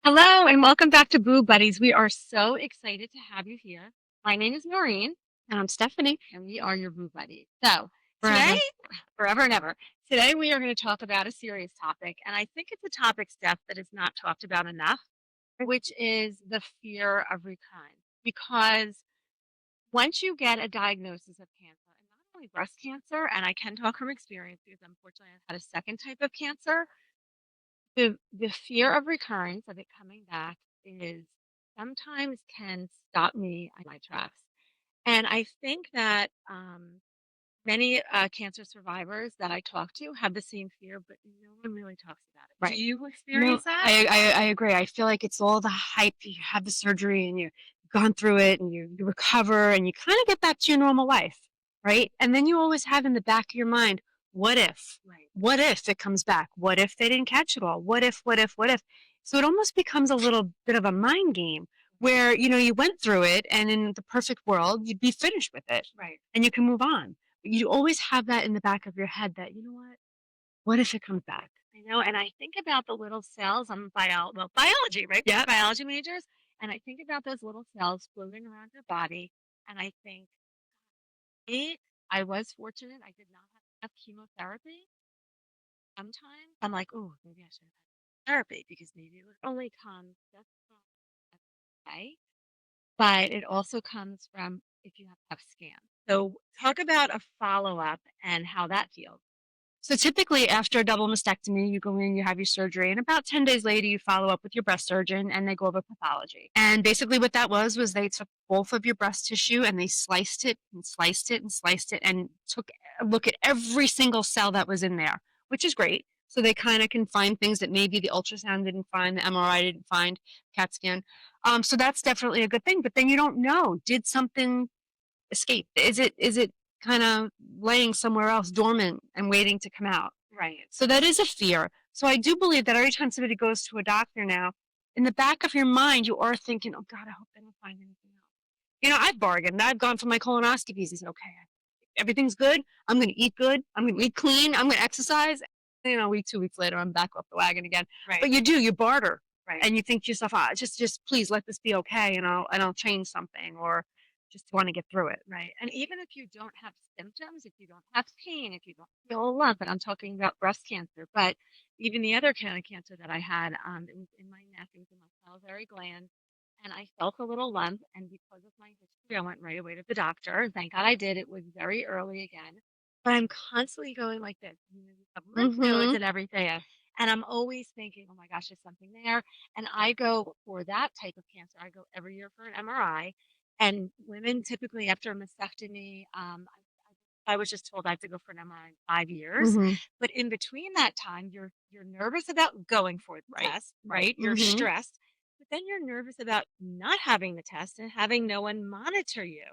Hello and welcome back to Boo Buddies. We are so excited to have you here. My name is Noreen And I'm Stephanie. and we are your Boo Buddies. So today, Forever. forever and ever, today we are going to talk about a serious topic. And I think it's a topic, Steph, that is not talked about enough, which is the fear of recurrence. Because once you get a diagnosis of cancer, and not only breast cancer, and I can talk from experience because unfortunately I've had a second type of cancer, the fear of recurrence of it coming back is sometimes can stop me in my tracks. And I think that many cancer survivors that I talk to have the same fear, but no one really talks about it. Do Right. you No, experience that? I agree. I feel like it's all the hype. You have the surgery and you've gone through it and you recover and you kind of get back to your normal life, right? And then you always have in the back of your mind, what if? Right. What if it comes back? What if they didn't catch it all? What if, what if, what if? So it almost becomes a little bit of a mind game where, you went through it and in the perfect world, you'd be finished with it Right. and you can move on. But you always have that in the back of your head that, what if it comes back? I know, and I think about the little cells. I'm biology, right? We're Yep. biology majors, and I think about those little cells floating around your body, and I think, I was fortunate. I did not have chemotherapy. Sometimes I'm like, oh, maybe I should have had therapy because maybe it would only come just from okay. But it also comes from if you have scans. So talk about a follow up and how that feels. So typically after a double mastectomy, you go in, you have your surgery, and about 10 days later, you follow up with your breast surgeon and they go over pathology. And basically what that was they took both of your breast tissue and they sliced it and sliced it and sliced it and took a look at every single cell that was in there, which is great. So they kind of can find things that maybe the ultrasound didn't find, the MRI didn't find, CAT scan. So that's definitely a good thing. But then you don't know, did something escape? Is it kind of laying somewhere else dormant and waiting to come out? Right. So that is a fear. So I do believe that every time somebody goes to a doctor now, in the back of your mind, you are thinking, "Oh God, I hope they don't find anything else." I've bargained. I've gone for my colonoscopies and said, "Okay, everything's good. I'm going to eat good. I'm going to eat clean. I'm going to exercise." A week, 2 weeks later, I'm back off the wagon again. Right. But you barter, Right. and you think to yourself, just please let this be okay, and I'll change something, or just want to get through it. Right. And even if you don't have symptoms, if you don't have pain, if you don't feel a lump, and I'm talking about breast cancer, but even the other kind of cancer that I had, it was in my neck, it was in my salivary gland, and I felt a little lump. And because of my history, I went right away to the doctor. Thank God I did. It was very early again. But I'm constantly going like this. You have lymph nodes Mm-hmm. and everything. And I'm always thinking, oh my gosh, there's something there. And I go for that type of cancer, I go every year for an MRI. And women typically after a mastectomy, I was just told I have to go for an MRI in 5 years. Mm-hmm. But in between that time, you're nervous about going for the Right. test, right? You're Mm-hmm. stressed, but then you're nervous about not having the test and having no one monitor you.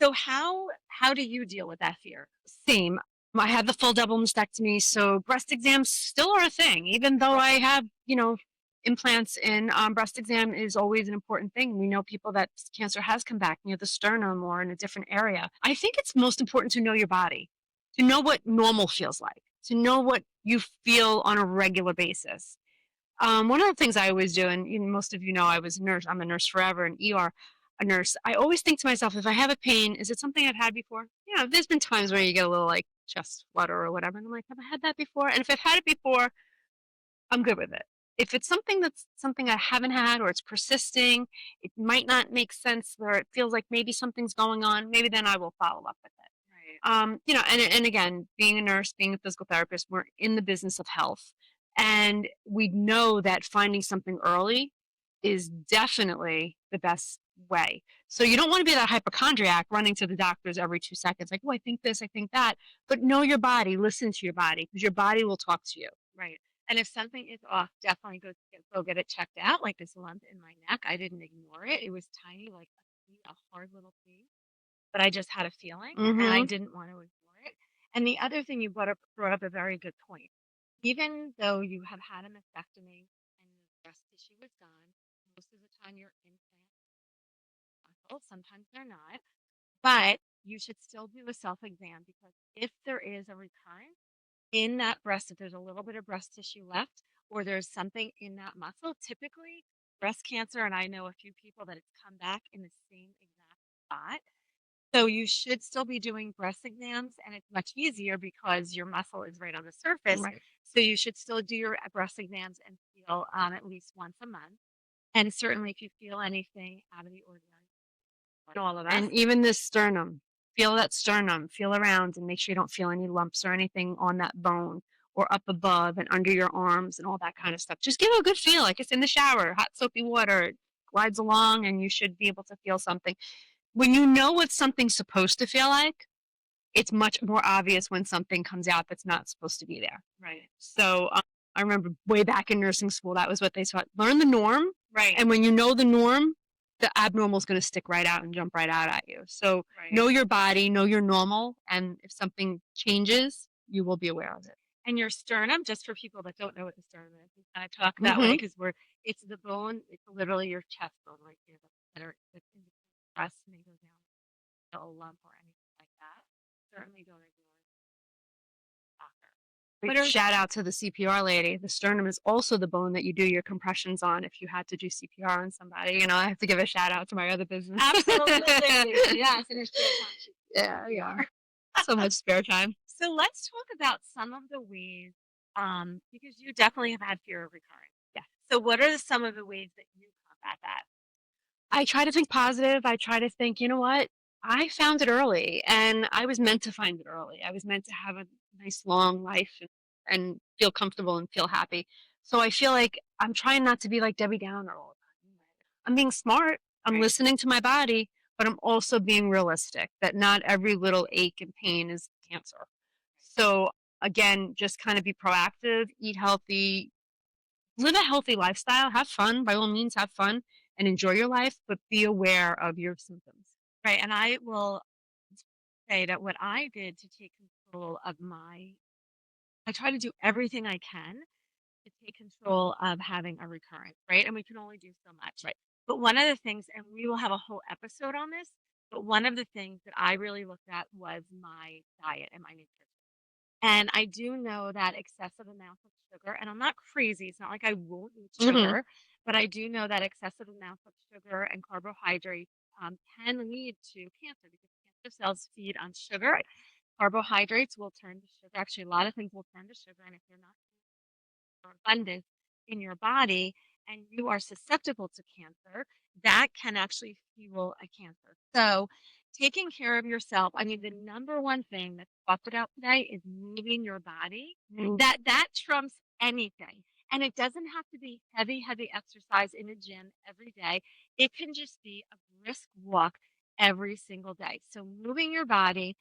So how do you deal with that fear? Same. I had the full double mastectomy, so breast exams still are a thing, even though Right. I have, implants in. Breast exam is always an important thing. We know people that cancer has come back near the sternum or in a different area. I think it's most important to know your body, to know what normal feels like, to know what you feel on a regular basis. One of the things I always do, and most of I was a nurse. I'm a nurse forever, an ER, a nurse. I always think to myself, if I have a pain, is it something I've had before? There's been times where you get a little like chest flutter or whatever, and I'm like, have I had that before? And if I've had it before, I'm good with it. If it's something that's something I haven't had or it's persisting, it might not make sense, or it feels like maybe something's going on, maybe then I will follow up with it. Right. And again, being a nurse, being a physical therapist, we're in the business of health. And we know that finding something early is definitely the best way. So you don't want to be that hypochondriac running to the doctors every 2 seconds, like, oh, I think this, I think that. But know your body, listen to your body, because your body will talk to you. Right. And if something is off, definitely go get it checked out. Like this lump in my neck, I didn't ignore it. It was tiny, like a hard little piece, but I just had a feeling and I Mm-hmm. didn't want to ignore it. And the other thing you brought up a very good point. Even though you have had a mastectomy and the breast tissue is gone, most of the time your implants are healed, sometimes they're not. But you should still do a self exam because if there is a recurrence in that breast, if there's a little bit of breast tissue left, or there's something in that muscle, typically breast cancer, and I know a few people that it's come back in the same exact spot. So you should still be doing breast exams, and it's much easier because your muscle is right on the surface. Right. So you should still do your breast exams and feel at least once a month. And certainly, if you feel anything out of the ordinary, all of us. And even this sternum, feel that sternum, feel around and make sure you don't feel any lumps or anything on that bone or up above and under your arms and all that kind of stuff. Just give it a good feel, like it's in the shower, hot soapy water, it glides along and you should be able to feel something. When you know what something's supposed to feel like, it's much more obvious when something comes out that's not supposed to be there. Right. So I remember way back in nursing school, that was what they taught. Learn the norm. Right. And when you know the norm, the abnormal is going to stick right out and jump right out at you. So know your body, know your normal. And if something changes, you will be aware of it. And your sternum, just for people that don't know what the sternum is, we kind of talk that way because it's the bone, it's literally your chest bone right here that's in the breast may go down a lump or anything like that. Certainly don't ignore the doctor. Shout out to the CPR lady. The sternum is also the bone that you do your compressions on if you had to do CPR on somebody. You know, I have to give a shout out to my other business. Absolutely. Yes, in her spare time. Yeah. So much spare time. So let's talk about some of the ways, because you definitely have had fear of recurrence. Yeah. So what are some of the ways that you combat that? I try to think positive. I try to think, you know what? I found it early and I was meant to find it early. I was meant to have a nice long life and feel comfortable and feel happy. So I feel like I'm trying not to be like Debbie Downer all the time. I'm being smart. I'm listening to my body, but I'm also being realistic that not every little ache and pain is cancer. So again, just kind of be proactive, eat healthy, live a healthy lifestyle, have fun, by all means, have fun and enjoy your life, but be aware of your symptoms. Right. And I will say that what I did to take control of I try to do everything I can to take control of having a recurrence, right? And we can only do so much. Right. But one of the things, and we will have a whole episode on this, but one of the things that I really looked at was my diet and my nutrition. And I do know that excessive amounts of sugar, and I'm not crazy, it's not like I won't eat sugar, but I do know that excessive amounts of sugar and carbohydrates can lead to cancer because cancer cells feed on sugar. Right. Carbohydrates will turn to sugar. Actually, a lot of things will turn to sugar, and if you're not abundant in your body and you are susceptible to cancer, that can actually fuel a cancer. So, taking care of yourself, I mean, the number one thing that's talked about today is moving your body. That trumps anything. And it doesn't have to be heavy, heavy exercise in a gym every day. It can just be a brisk walk every single day. So, moving your body,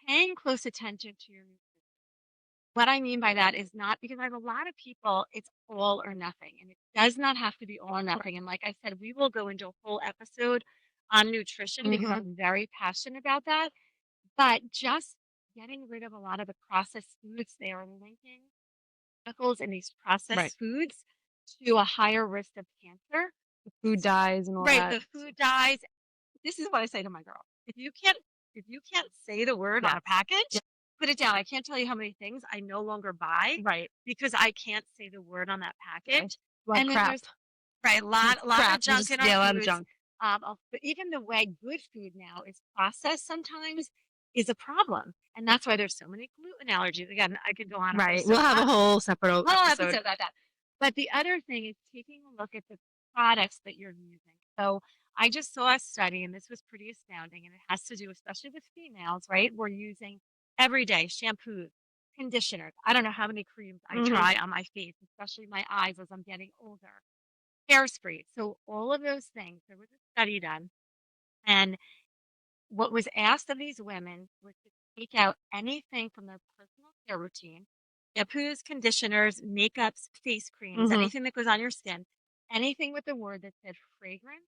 paying close attention to your nutrition. What I mean by that is not because I have a lot of people, it's all or nothing. And it does not have to be all or nothing. And like I said, we will go into a whole episode on nutrition because I'm very passionate about that. But just getting rid of a lot of the processed foods, they are linking chemicals in these processed foods to a higher risk of cancer. The food dyes and all Right. that. The food dyes. This is what I say to my girl. If you can't say the word on a package, put it down. I can't tell you how many things I no longer buy because I can't say the word on that package. Like And then crap. there's a lot of junk in a our lot foods. of junk. But even the way good food now is processed sometimes is a problem. And that's why there's so many gluten allergies. Again, I could go on. Right. We'll have a whole separate episode about that. But the other thing is taking a look at the products that you're using. So I just saw a study, and this was pretty astounding, and it has to do, especially with females, right? We're using everyday shampoos, conditioners. I don't know how many creams I try on my face, especially my eyes as I'm getting older. Hairspray. So all of those things, there was a study done, and what was asked of these women was to take out anything from their personal care routine, shampoos, conditioners, makeups, face creams, anything that goes on your skin, anything with the word that said fragrance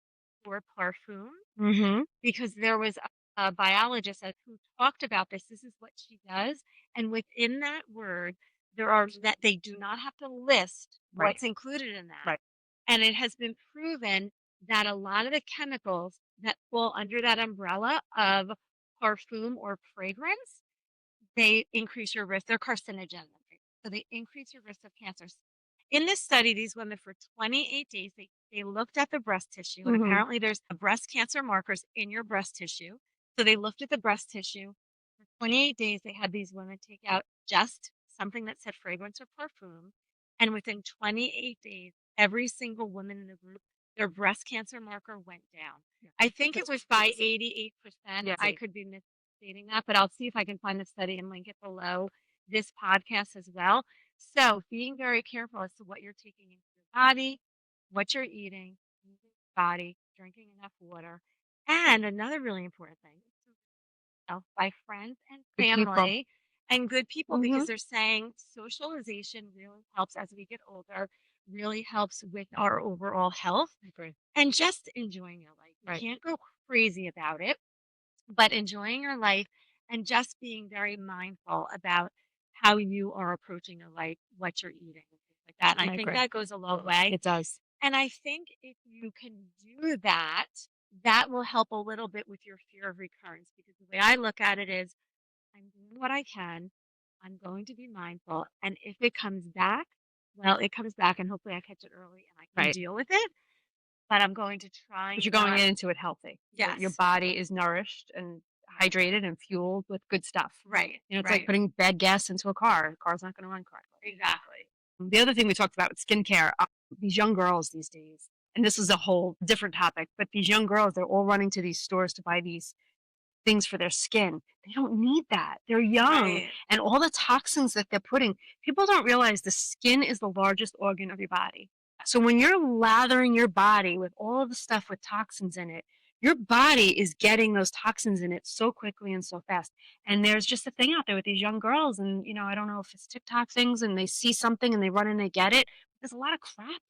or parfum, because there was a biologist who talked about this. This is what she does. And within that word, there are that they do not have to list what's included in that. And it has been proven that a lot of the chemicals that fall under that umbrella of parfum or fragrance, they increase your risk. They're carcinogens. So they increase your risk of cancer. In this study, these women for 28 days, they looked at the breast tissue, and Mhm. apparently there's breast cancer markers in your breast tissue. So they looked at the breast tissue. For 28 days, they had these women take out just something that said fragrance or perfume. And within 28 days, every single woman in the group, their breast cancer marker went down. Yeah. I think it That's was by crazy. 88%. Yeah. I could be misstating that, but I'll see if I can find the study and link it below this podcast as well. So being very careful as to what you're taking into your body, what you're eating, moving your body, drinking enough water. And another really important thing, by friends and Good people. family and good people, because Mhm. they're saying socialization really helps as we get older, really helps with our overall health I agree. and just enjoying your life. You Right. can't go crazy about it, but enjoying your life and just being very mindful about how you are approaching your life, what you're eating, and things like that. And I I think agree. that goes a long way. It does. And I think if you can do that, that will help a little bit with your fear of recurrence, because the way I look at it is I'm doing what I can. I'm going to be mindful. And if it comes back, well, it comes back, and hopefully I catch it early and I can Right. deal with it. But I'm going to But try you're going not. into it healthy. Your Yes. body is nourished and hydrated and fueled with good stuff. Right. You know, it's like Right. putting bad gas into a car. The car's not going to run correctly. Exactly. The other thing we talked about with skincare, these young girls these days, and this is a whole different topic, but these young girls, they're all running to these stores to buy these things for their skin. They don't need that. They're young. Right. And all the toxins that they're putting, people don't realize the skin is the largest organ of your body. So when you're lathering your body with all of the stuff with toxins in it, your body is getting those toxins in it so quickly and so fast. And there's just a thing out there with these young girls, and I don't know if it's TikTok things and they see something and they run and they get it. There's a lot of crap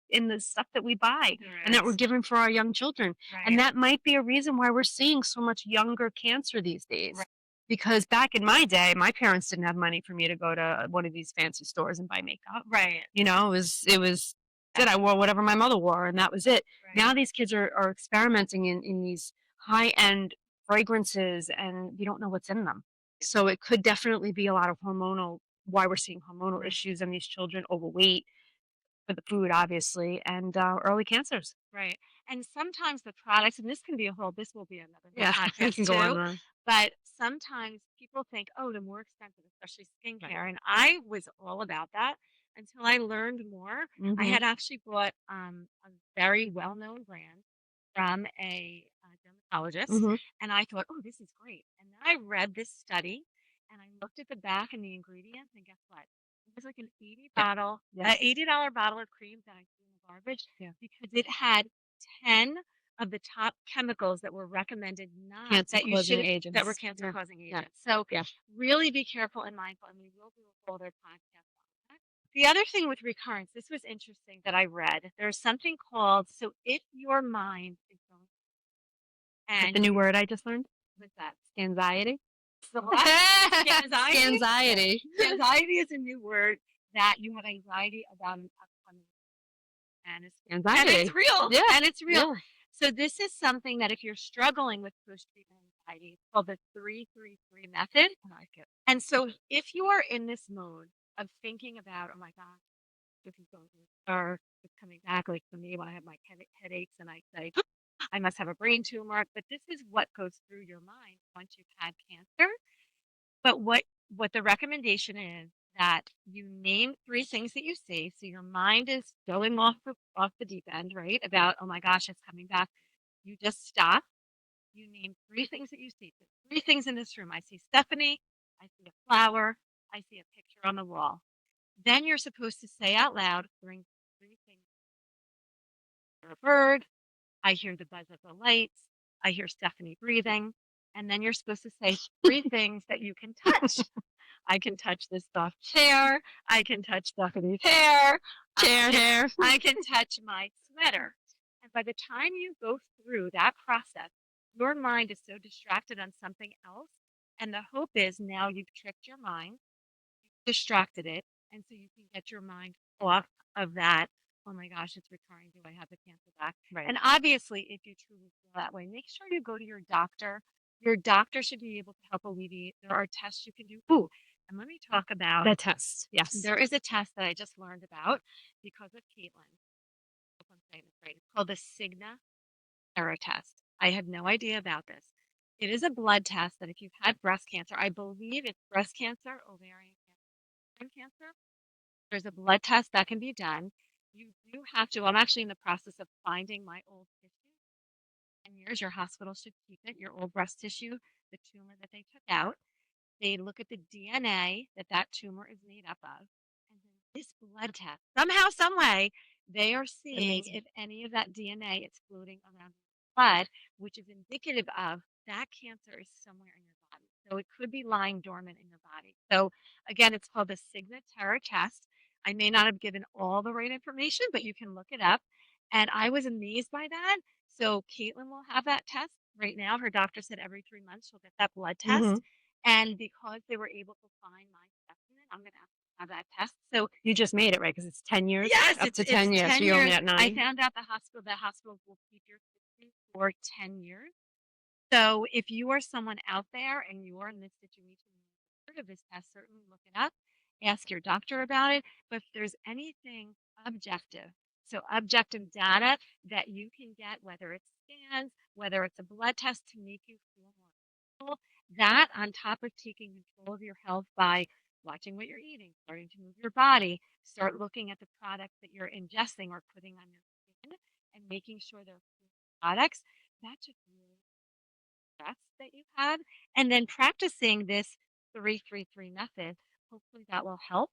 in the stuff that we buy There and that we're is. giving for our young children. And Right. that might be a reason why we're seeing so much younger cancer these days. Right. Because back in my day, my parents didn't have money for me to go to one of these fancy stores and buy makeup. Right. It was that I wore whatever my mother wore and that was it. Right. Now these kids are experimenting in these high end fragrances and you don't know what's in them. So it could definitely be a lot of hormonal why we're seeing hormonal Right. issues in these children, overweight for the food, obviously, and early cancers. Right. And sometimes the products, and this will be another whole Yeah, we can podcast go on too. the But sometimes people think, oh, the more expensive, especially right. skincare. And I was all about that until I learned more. I Mhm. had actually bought a very well known brand from a dermatologist, Mhm. and I thought, oh, this is great. And then I read this study and I looked at the back and the ingredients, and guess what? It was like an Yeah. Yes. $80 bottle of cream that I threw in the garbage Yeah. because it had 10 of the top chemicals that were recommended not Cancer that you causing should that were agents. cancer Yeah. causing Yeah. agents. So Yeah. really be careful and mindful, and we will do a full other podcast on that. The other thing with recurrence, this was interesting that I read. There's something called, so if your mind is going Like the and new you word I just learned? what's that? Anxiety. The what? Anxiety? Anxiety. Anxiety is a new word that you have anxiety about an upcoming, and it's Anxiety. real. Yeah. And it's real. Yeah. So this is something that if you're struggling with post-treatment anxiety, it's called the 333 method. I like it. And so if you are in this mode of thinking about, oh my gosh, this is going to, or it's coming back, like for me when I have my headaches and I say, I must have a brain tumor, but this is what goes through your mind once you've had cancer. But what the recommendation is that you name 3 things that you see, so your mind is going off the deep end, right? About, "Oh my gosh, it's coming back." You just stop. You name 3 things that you see. So 3 things in this room. I see Stephanie, I see a flower, I see a picture on the wall. Then you're supposed to say out loud, bring 3 things. A bird, I hear the buzz of the lights, I hear Stephanie breathing, and then you're supposed to say 3 things that you can touch. I can touch this soft chair. I can touch Stephanie's hair. Chair hair. I can touch my sweater. And by the time you go through that process, your mind is so distracted on something else. And the hope is now you've tricked your mind, distracted it, and so you can get your mind off of that. Oh my gosh, it's recurring. Do I have the cancer back? Right. And obviously, if you truly feel that way, make sure you go to your doctor. Your doctor should be able to help alleviate. There are tests you can do. Ooh, And let me talk about That test. Yes. there is a test that I just learned about because of Caitlin. I hope I'm saying this right. It's called the Cigna error test. I had no idea about this. It is a blood test that if you've had breast cancer, I believe it's breast cancer, ovarian cancer, and cancer. There's a blood test that can be done. You do have to, I'm actually in the process of finding my old tissue. And years, your hospital should keep it, your old breast tissue, the tumor that they took out. They look at the DNA that that tumor is made up of. And then this blood test, somehow, some way, they are seeing Amazing. if any of that DNA is floating around in your blood, which is indicative of that cancer is somewhere in your body. So it could be lying dormant in your body. So again, it's called the Signatera test. I may not have given all the right information, but you can look it up. And I was amazed by that. So Caitlin will have that test right now. Her doctor said every 3 months she'll get that blood Hmm. test. And because they were able to find my specimen, I'm gonna have that test. So You just made it, right? Because it's 10 years? yes, Up to it's 10 years. So 10 you're only years. at I 9? found out the hospitals will keep your tissue for 10 years. So if you are someone out there and you are in this situation, you've heard of this test, certainly look it up, ask your doctor about it. But if there's anything objective, so objective data that you can get, whether it's scans, whether it's a blood test to make you feel more comfortable, that on top of taking control of your health by watching what you're eating, starting to move your body, start looking at the products that you're ingesting or putting on your skin and making sure they're clean products, that should really stress that you have, and then practicing this 333 method. Hopefully that will help.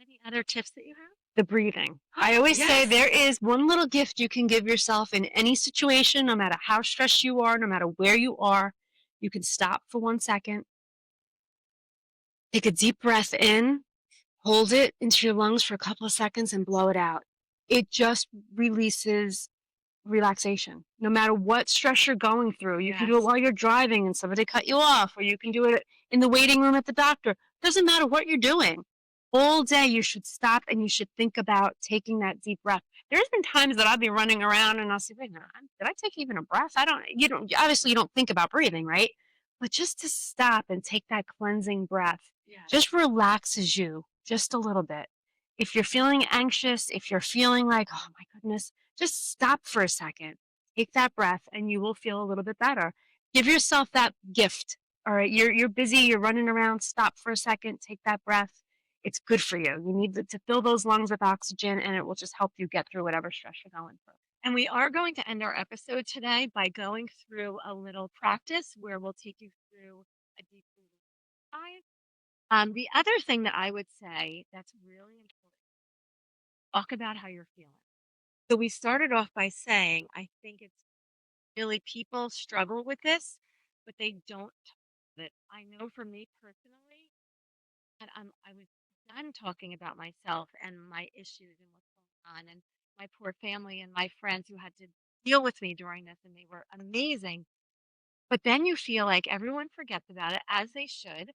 Any other tips that you have? The breathing. I always say Yes. there is one little gift you can give yourself in any situation, no matter how stressed you are, no matter where you are. You can stop for 1 second, take a deep breath in, hold it into your lungs for a couple of seconds, and blow it out. It just releases relaxation. No matter what stress you're going through, you can do it Yes. while you're driving and somebody cut you off, or you can do it in the waiting room at the doctor. Doesn't matter what you're doing. All day you should stop and you should think about taking that deep breath. There's been times that I'll be running around and I'll say, wait a minute, did I take even a breath? You don't, obviously you don't think about breathing, right? But just to stop and take that cleansing breath Yes. just relaxes you just a little bit. If you're feeling anxious, if you're feeling like, oh my goodness, just stop for a second, take that breath, and you will feel a little bit better. Give yourself that gift. All right, you're busy, you're running around. Stop for a second, take that breath. It's good for you. You need to fill those lungs with oxygen, and it will just help you get through whatever stress you're going through. And we are going to end our episode today by going through a little practice where we'll take you through a deep breathing exercise. The other thing that I would say that's really important, talk about how you're feeling. So we started off by saying, I think it's really people struggle with this, but they don't talk about it. I know for me personally, that I was done talking about myself and my issues and what's going on, and my poor family and my friends who had to deal with me during this, and they were amazing. But then you feel like everyone forgets about it, as they should,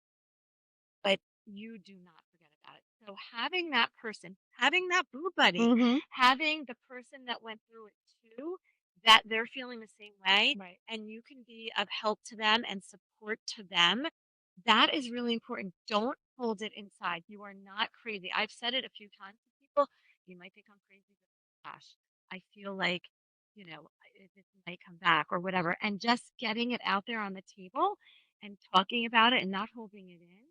but you do not forget about it. So having that person, having that boo buddy, Mm-hmm. having the person that went through it too, that they're feeling the same way, Right. and you can be of help to them and support to them, that is really important. Don't hold it inside. You are not crazy. I've said it a few times to people. You might think I'm crazy, but gosh, I feel like, this might come back or whatever. And just getting it out there on the table and talking about it and not holding it in,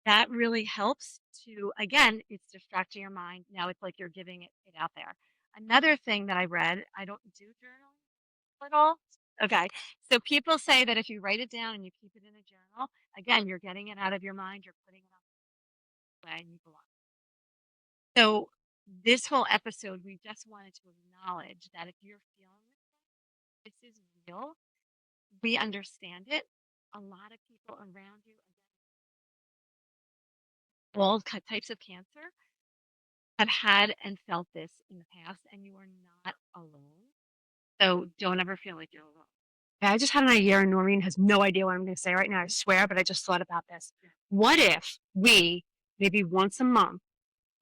that really helps to, again, it's distracting your mind. Now it's like you're giving it out there. Another thing that I read, I don't do journaling at all. Okay. So people say that if you write it down and you keep it in a journal, again, you're getting it out of your mind, you're putting it out and you belong. So this whole episode, we just wanted to acknowledge that if you're feeling this is real. We understand it. A lot of people around you, all types of cancer, have had and felt this in the past, and you are not alone. So don't ever feel like you're alone. Yeah, I just had an idea, and Noreen has no idea what I'm going to say right now. I swear, but I just thought about this. What if we, maybe once a month,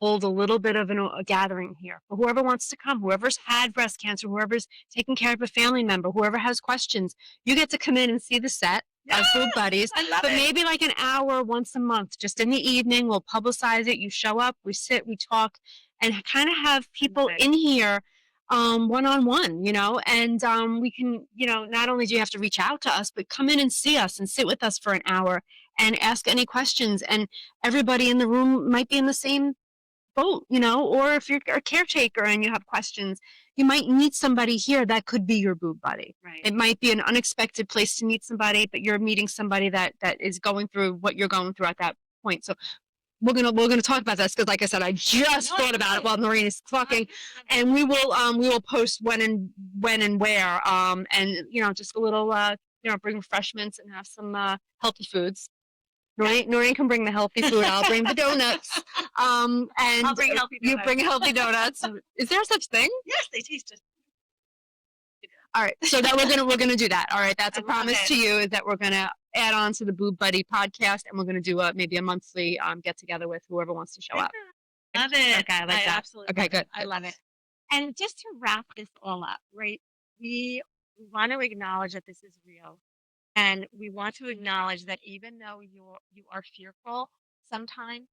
hold a little bit of a gathering here for whoever wants to come, whoever's had breast cancer, whoever's taking care of a family member, whoever has questions? You get to come in and see the set. as boob buddies. I love But it. maybe like an hour once a month, just in the evening, we'll publicize it. You show up, we sit, we talk, and kind of have people Okay. in here one-on-one, and we can, not only do you have to reach out to us, but come in and see us and sit with us for an hour and ask any questions. And everybody in the room might be in the same boat, or if you're a caretaker and you have questions, you might meet somebody here that could be your boob buddy. Right. It might be an unexpected place to meet somebody, but you're meeting somebody that is going through what you're going through at that point. So we're gonna talk about this because, like I said, I just thought about it while Noreen is talking, and we will post when and where, and just a little bring refreshments and have some healthy foods. Noreen can bring the healthy food. I'll bring the donuts. And I'll bring healthy you donuts. bring healthy donuts. Is there such thing? Yes, they taste just. All right, so that we're gonna do that. All right, that's I a promise love it. to you, is that we're gonna add on to the Boob Buddy podcast, and we're gonna do maybe a monthly get together with whoever wants to show up. Love it. Okay, I like that. Absolutely. Okay, good. I love it. And just to wrap this all up, right? We want to acknowledge that this is real. And we want to acknowledge that even though you are fearful, sometimes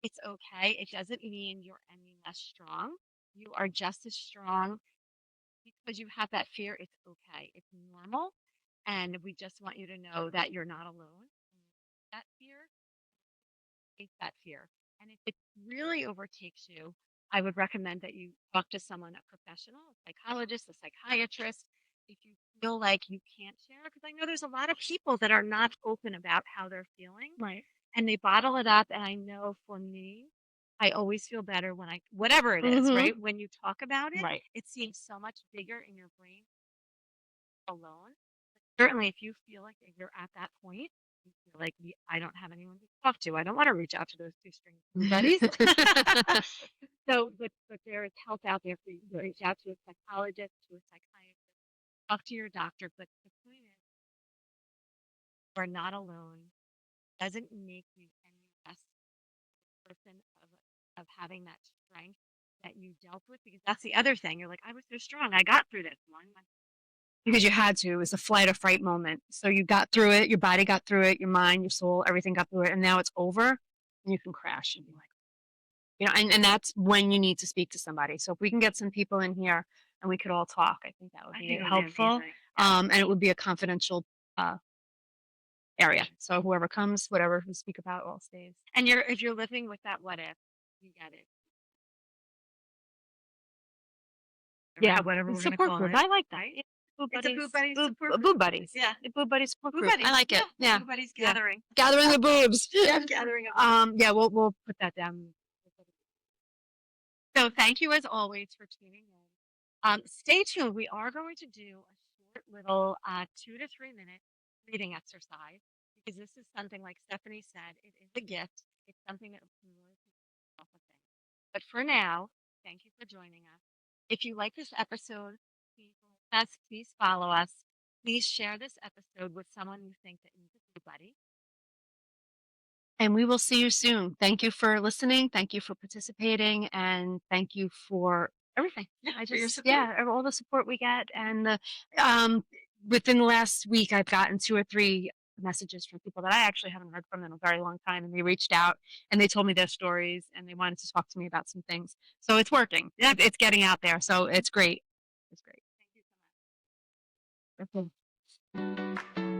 it's okay. It doesn't mean you're any less strong. You are just as strong because you have that fear. It's okay. It's normal. And we just want you to know that you're not alone. That fear, face that fear. And if it really overtakes you, I would recommend that you talk to someone, a professional, a psychologist, a psychiatrist, if you feel like you can't share. Because I know there's a lot of people that are not open about how they're feeling. Right. And they bottle it up. And I know for me, I always feel better when whatever it is, right? When you talk about it, Right. it seems so much bigger in your brain alone. But certainly, if you feel like you're at that point, you feel like I don't have anyone to talk to. I don't want to reach out to those two string buddies. So, but there is help out there for you to reach out to a psychologist, to a psychiatrist, talk to your doctor. But the point is, you are not alone. It doesn't make you any less person of having that strength that you dealt with, because that's the other thing. You're like, I was so strong. I got through this one. Because you had to. It was a flight or fright moment. So you got through it. Your body got through it. Your mind, your soul, everything got through it. And now it's over. And you can crash and be like, and that's when you need to speak to somebody. So if we can get some people in here and we could all talk, I think that would be helpful. And it would be a confidential area. So whoever comes, whatever we speak about, all stays. And if you're living with that what if, you get it. Yeah, whatever we're going to support call group. it. I like that. Right? Boob It's a buddies. boob buddies support group. Boob buddies. Yeah. The boob buddies support Boob group. buddies. I like it. Yeah. Boob buddies gathering. Gathering the boobs. Yeah, gathering of Yeah, we'll put that down. So thank you as always for tuning in. Stay tuned. We are going to do a short little 2 to 3 minute breathing exercise, because this is something, like Stephanie said, it is a gift. It's something that we really can help with things. But for now, thank you for joining us. If you like this episode, please like us, please follow us. Please share this episode with someone you think that needs a boob buddy. And we will see you soon. Thank you for listening. Thank you for participating, and thank you for everything. For your support. All the support we get. And within the last week, I've gotten 2 or 3 messages from people that I actually haven't heard from in a very long time, and they reached out and they told me their stories and they wanted to talk to me about some things. So it's working. Yeah, it's getting out there. So it's great. It's great. Thank you so much. Okay.